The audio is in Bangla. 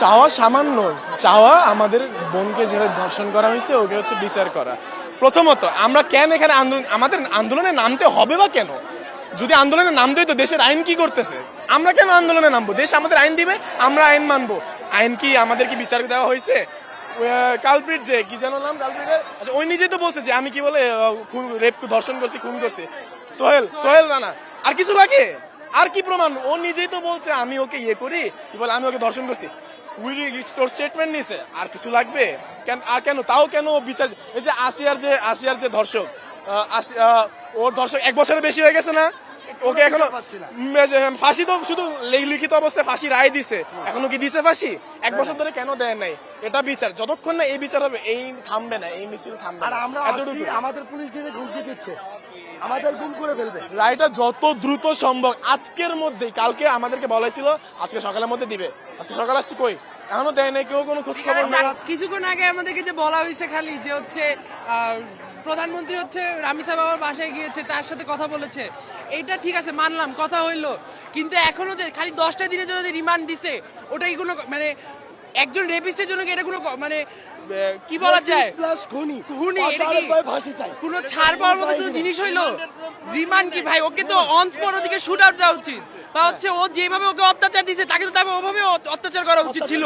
চাওয়া সামান্য, চাওয়া আমাদের বোনকে যেভাবে ধর্ষণ করা হয়েছে ওকে হচ্ছে বিচার করা। প্রথমত আমরা কেন এখানে আন্দোলন, আমাদের আন্দোলনে নামতে হবে বা কেন? যদি আন্দোলনে নামতে হইতো দেশের আইন কি করতেছে? আমরা কেন আন্দোলনে নামবো? দেশ আমাদের আইন দিবে, আমরা আইন মানবো। আইন কি আমাদের কি বিচার দেওয়া হয়েছে? কালপ্রিট যে কি যেন নাম কালপ্রিটের, আচ্ছা ওই নিজেই তো বলছে যে আমি কি বলে রেপ ধর্ষণ করছি, খুন করছি। সোহেল রানা। আর কিছু লাগে? আর কি প্রমাণ? ও নিজেই তো বলছে আমি ওকে ইয়ে করি, কি বলে আমি ওকে ধর্ষণ করছি। স্টেটমেন্ট নিছে, আর কিছু লাগবে? আর কেন তাও কেন বিচার? এই যে আসিয়ার যে ধর্ষক, ওর ধর্ষক 1 বছরের বেশি হয়ে গেছে না? ওকে এখনো ফাঁসি তো শুধু লিখিত অবস্থায় ফাঁসি রায় দিছে, এখনো কি দিছে ফাঁসি? 1 বছর ধরে কেন দেয় নাই? এটা বিচার, যতক্ষণ না এই বিচার হবে এই থামবে না, এই মিছিল থামবে না। আর আমরা আমাদের পুলিশ দিয়ে হুমকি দিচ্ছে, আমাদের গুম করে ফেলবে। রায়টা যত দ্রুত সম্ভব আজকের মধ্যেই, কালকে আমাদেরকে বলেছিল আজকে সকালের মধ্যে দিবে, আজকে সকালে আসছি কই, এখনো দেয় নাই, কেউ কোনো খোঁজ খবর নেই। কিছুক্ষণ আগে আমাদেরকে যে বলা হয়েছে খালি যে হচ্ছে প্রধানমন্ত্রী হচ্ছে রামিসা বাবার বাসায় গিয়েছে, তার সাথে কথা বলেছে, এইটা ঠিক আছে মানলাম, কথা হইলো, কিন্তু এখনো যে খালি 10টা দিনের জন্য যে রিমান্ড দিছে, ওটাই কোনো মানে একজন রেপিস্টের জন্য কি এটা কোনো মানে কি বলা যায়, খুনি, এটা কি কোনো ছাড় পাওয়ার মতো কোনো জিনিস হইলো? রিমান্ড কি ভাই? ওকে তো অন স্পট ওদিকে শুট আউট দেওয়া উচিত, বা হচ্ছে ও যেভাবে ওকে অত্যাচার দিছে তাকে তো ওভাবে অত্যাচার করা উচিত ছিল।